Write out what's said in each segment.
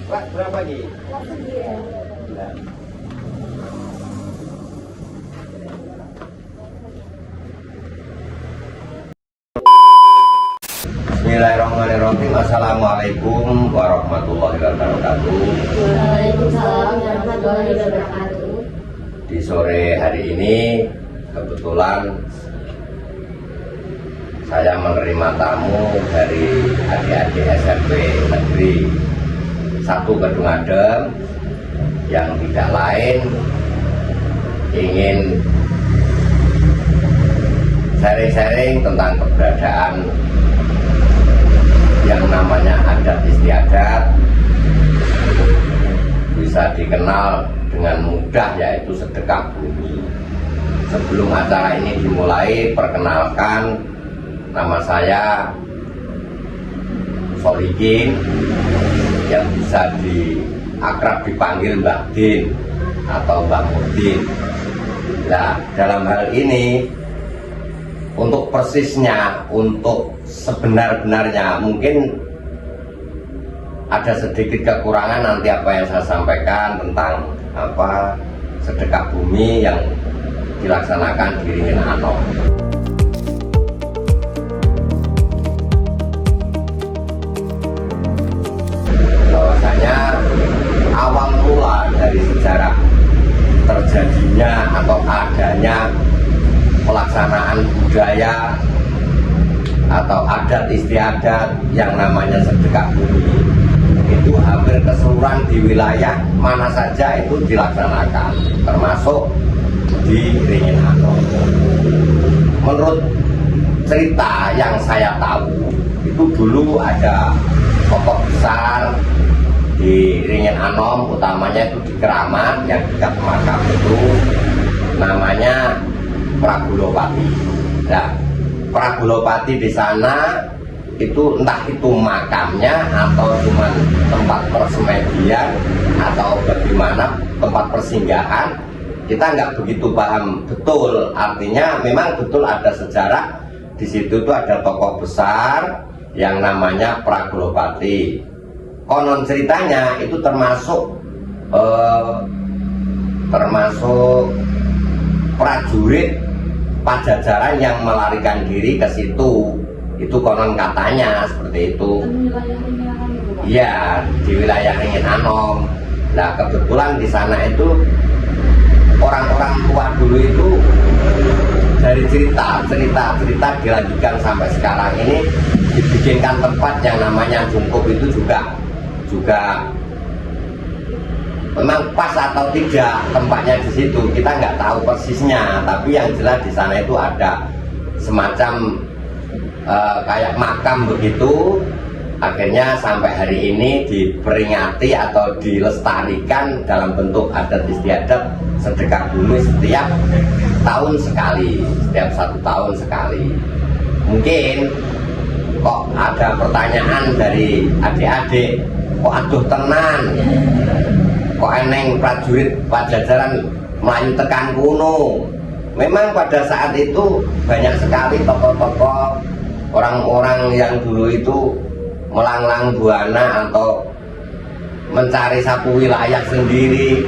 Pak, berapa nih? Bismillahirrahmanirrahim. Assalamualaikum warahmatullahi wabarakatuh. Waalaikumsalam warahmatullahi wabarakatuh. Di sore hari ini kebetulan saya menerima tamu dari adik-adik SMP Negeri 1 Kedung Adem yang tidak lain ingin sharing-sharing tentang keberadaan yang namanya adat istiadat, bisa dikenal dengan mudah yaitu sedekah bumi. Sebelum acara ini dimulai, perkenalkan, nama saya Solikin, yang bisa akrab dipanggil Mbah Din atau Mbah Mudin. Nah, dalam hal ini untuk persisnya, untuk sebenar-benarnya mungkin ada sedikit kekurangan nanti apa yang saya sampaikan tentang sedekah bumi yang dilaksanakan di Ringin Anom. Bahwasanya awal mula dari sejarah terjadinya atau adanya pelaksanaan budaya atau adat istiadat yang namanya sedekah bumi itu hampir keseluruhan di wilayah mana saja itu dilaksanakan, termasuk di Ringin Anom. Menurut cerita yang saya tahu, itu dulu ada tokoh besar di Ringin Anom, utamanya itu di Keramat yang dekat makam itu, namanya Pragulopati. Nah, Pragulopati di sana itu entah itu makamnya atau cuma tempat persemedian atau bagaimana tempat persinggahan, kita nggak begitu paham betul. Artinya memang betul ada sejarah di situ, tuh ada tokoh besar yang namanya Pragulopati. Konon ceritanya itu termasuk prajurit Pajajaran yang melarikan diri ke situ. Itu konon katanya seperti itu. Iya, di wilayah Ringin Anom. Nah, kebetulan di sana itu orang-orang tua dulu itu dari cerita dilanjutkan sampai sekarang ini dibikinkan tempat yang namanya Jungkup itu juga memang pas atau tidak tempatnya di situ, kita nggak tahu persisnya, tapi yang jelas di sana itu ada semacam kayak makam begitu. Akhirnya sampai hari ini diperingati atau dilestarikan dalam bentuk adat istiadat sedekah bumi setiap tahun sekali, setiap 1 tahun sekali. Mungkin kok ada pertanyaan dari adik-adik, kok aduh tenan, kok eneng prajurit Pajajaran melayu tekan kuno. Memang pada saat itu banyak sekali tokoh-tokoh, orang-orang yang dulu itu melanglang buana atau mencari satu wilayah sendiri.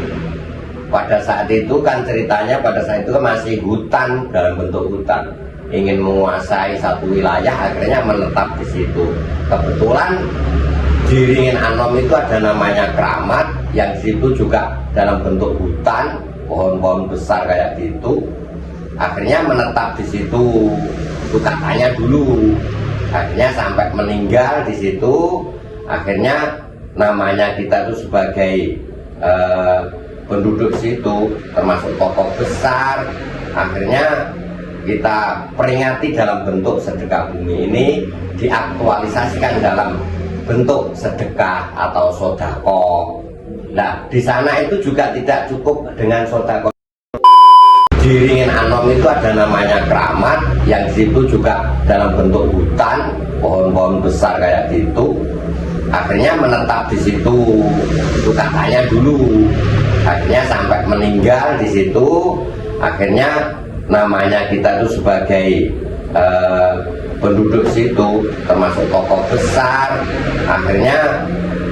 Pada saat itu kan ceritanya pada saat itu masih hutan, dalam bentuk hutan, ingin menguasai satu wilayah, akhirnya menetap di situ. Kebetulan di Ringin Anom itu ada namanya Keramat, yang situ juga dalam bentuk hutan, pohon-pohon besar kayak gitu. Akhirnya menetap di situ, itu katanya dulu. Akhirnya sampai meninggal di situ. Akhirnya namanya kita itu sebagai penduduk situ, termasuk tokoh besar. Akhirnya kita peringati dalam bentuk sedekah bumi ini, diaktualisasikan dalam bentuk sedekah atau sodako. Nah, di sana itu juga tidak cukup dengan sodako. Di Ringin Anom itu ada namanya Keramat, yang situ juga dalam bentuk hutan, pohon-pohon besar kayak gitu. Akhirnya menetap di situ, itu katanya dulu. Akhirnya sampai meninggal di situ. Akhirnya namanya kita itu sebagai penduduk situ, termasuk tokoh besar. Akhirnya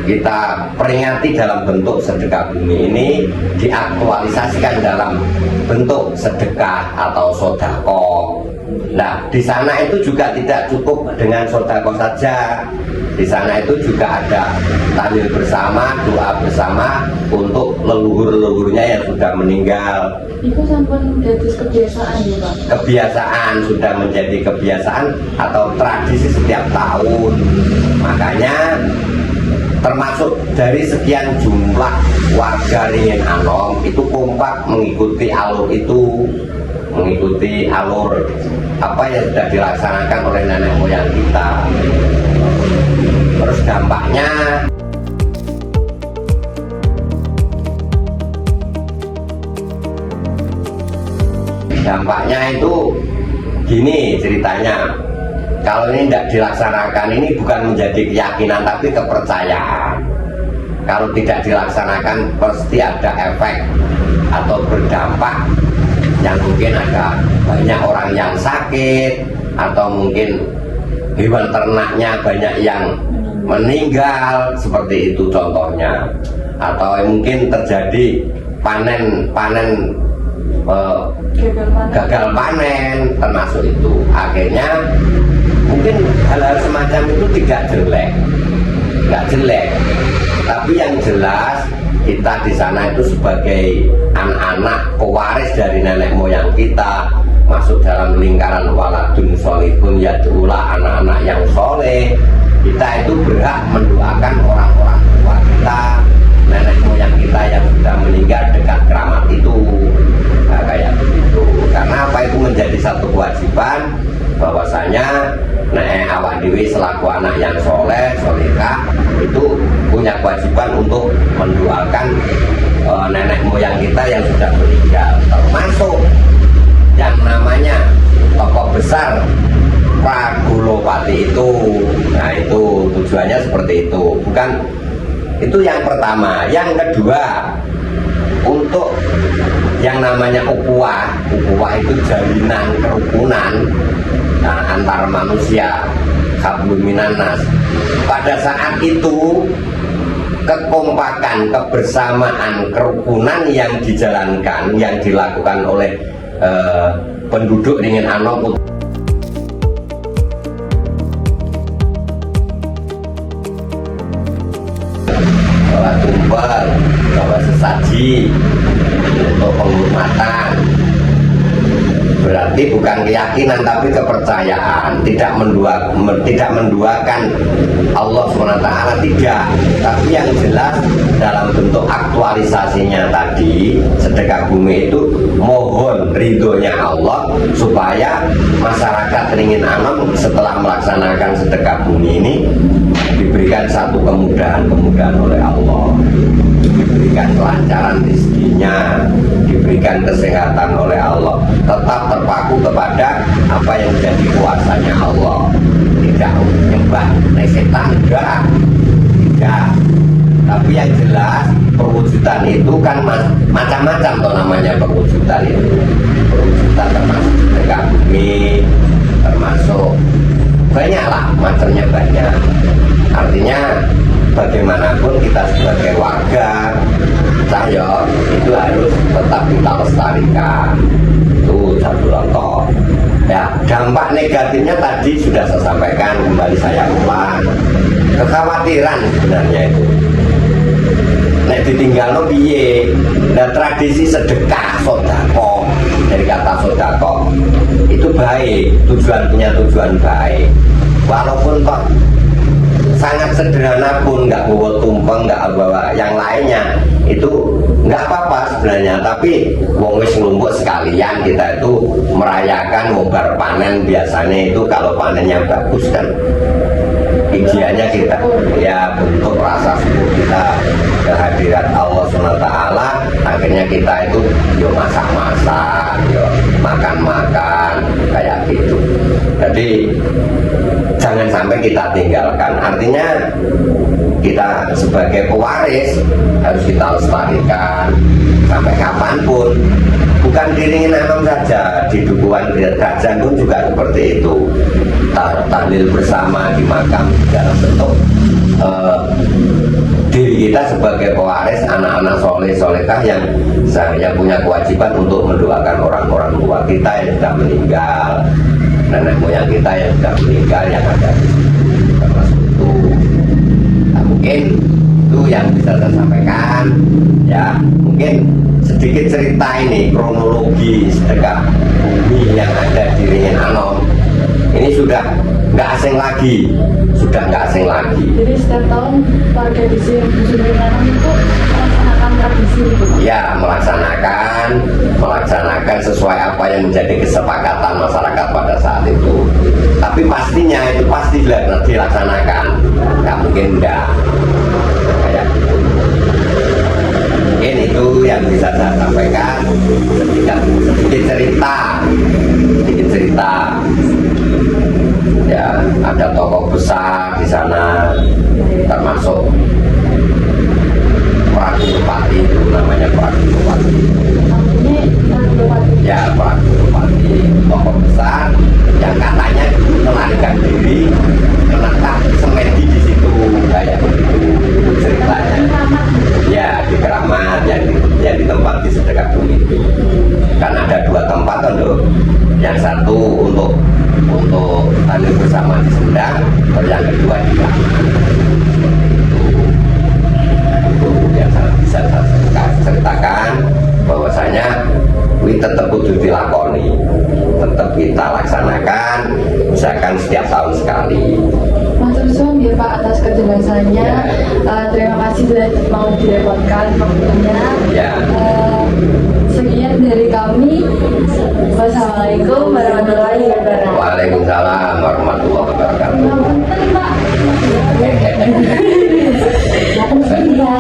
kita peringati dalam bentuk sedekah bumi ini diaktualisasikan dalam bentuk sedekah atau sodako. Nah, di sana itu juga tidak cukup dengan sodako saja. Di sana itu juga ada tahlil bersama, doa bersama untuk leluhur-leluhurnya yang sudah meninggal. Itu sampun jadi kebiasaan ya Pak? Kebiasaan, sudah menjadi kebiasaan atau tradisi setiap tahun. Makanya termasuk dari sekian jumlah warga Ringin Anom itu kompak mengikuti alur itu, mengikuti alur apa yang sudah dilaksanakan oleh nenek moyang kita. Terus dampaknya itu gini ceritanya. Kalau ini tidak dilaksanakan, ini bukan menjadi keyakinan tapi kepercayaan. Kalau tidak dilaksanakan pasti ada efek atau berdampak yang mungkin ada banyak orang yang sakit, atau mungkin hewan ternaknya banyak yang meninggal, seperti itu contohnya. Atau mungkin terjadi gagal panen termasuk itu. Akhirnya mungkin hal-hal semacam itu tidak jelek, nggak jelek, tapi yang jelas kita di sana itu sebagai anak-anak pewaris dari nenek moyang kita, masuk dalam lingkaran waladun sholihun yad'ulah, anak-anak yang soleh. Kita itu berhak mendoakan orang-orang tua kita, nenek moyang kita yang sudah meninggal dekat keramat itu. Nah, kayak begitu. Karena apa, itu menjadi satu kewajiban bahwasanya awak dewi selaku anak yang soleh, solehah itu punya kewajiban untuk mendoakan nenek moyang kita yang sudah meninggal, termasuk yang namanya tokoh besar Pragulopati itu. Nah, itu tujuannya seperti itu. Bukan itu yang pertama. Yang kedua, untuk yang namanya ukuah itu jalinan kerukunan antar manusia, hablum minan nas. Pada saat itu kekompakan, kebersamaan, kerukunan yang dijalankan, yang dilakukan oleh penduduk Ringin Anom bawa tumbal, bawa sesaji untuk penghormatan. Berarti bukan keyakinan tapi kepercayaan. Tidak menduakan Allah SWT, tidak. Tapi yang jelas dalam bentuk aktualisasinya tadi, sedekah bumi itu mohon ridhonya Allah supaya masyarakat Ringin Anom setelah melaksanakan sedekah bumi ini diberikan satu kemudahan oleh Allah, diberikan kelancaran rezekinya, diberikan kesehatan oleh Allah, tetap terpaku kepada apa yang menjadi kuasanya Allah, tidak menyembah setan, tidak. Tapi yang jelas perwujudan itu kan macam-macam toh namanya perwujudan itu. Perwujudan termasuk sedekah bumi, termasuk banyaklah macamnya, banyak. Artinya bagaimanapun kita sebagai warga saya itu harus tetap kita lestarikan. Itu satu contoh. Ya, dampak negatifnya tadi sudah saya sampaikan, kembali saya ulang. Kekhawatiran sebenarnya itu. Nek ditinggal no piye. Dan tradisi sedekah sodako, dari kata sodako itu baik, punya tujuan baik. Walaupun kok sangat sederhana pun, nggak bawa tumpeng, nggak bawa yang lainnya, itu nggak apa-apa sebenarnya. Tapi wong wis nglumpuk sekalian, kita itu merayakan ngobar panen. Biasanya itu kalau panennya bagus kan idealnya kita ya bentuk rasa syukur kita kehadirat Allah SWT. Akhirnya kita itu yuk masak-masak, yuk makan-makan kayak gitu. Jadi jangan sampai kita tinggalkan. Artinya kita sebagai pewaris harus kita lestarikan sampai kapanpun. Bukan di Ringin Anom saja, di Dukuhan Kerajaan pun juga seperti itu. Tahlil bersama di makam dalam bentuk kita sebagai pewaris anak-anak soleh solehah yang seharusnya punya kewajiban untuk mendoakan orang-orang tua kita yang sudah meninggal, nenek moyang kita yang sudah meninggal yang ada di termasuk itu. Nah, mungkin itu yang bisa saya sampaikan ya. Mungkin sedikit cerita ini kronologi sedekah bumi yang ada di Ringin Anom ini sudah nggak asing lagi, Jadi setiap tahun warga di sini Dusun Ringanang itu melaksanakan tradisi itu Pak? ya, melaksanakan sesuai apa yang menjadi kesepakatan masyarakat pada saat itu. Tapi pastinya itu pasti dilaksanakan, nggak mungkin enggak kayak gitu. Mungkin itu yang bisa saya sampaikan, sedikit cerita ya. Ada tokoh besar di sana termasuk Pragunopati, itu namanya Pragunopati Ini Pragunopati. ya. Pragunopati tokoh besar yang katanya melarikan diri menetap semedi di situ kayak begitu ceritanya ya. Di Keramat yang di tempat di sedekah bumi itu kan ada dua tempat untuk yang satu untuk tani bersama di Sendang, yang kedua di Keramat. Itu yang saya bisa ceritakan bahwasanya ini tetap kudu dilakoni, tetap kita laksanakan, misalkan setiap tahun sekali. Matur suwun ya Pak atas kejelasannya. Terima kasih sudah mau direpotkan waktunya. Ya. Sekian dari kami. Wassalamualaikum warahmatullahi wabarakatuh. Waalaikumsalam warahmatullahi wabarakatuh. Punten, Pak.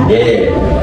Yeah.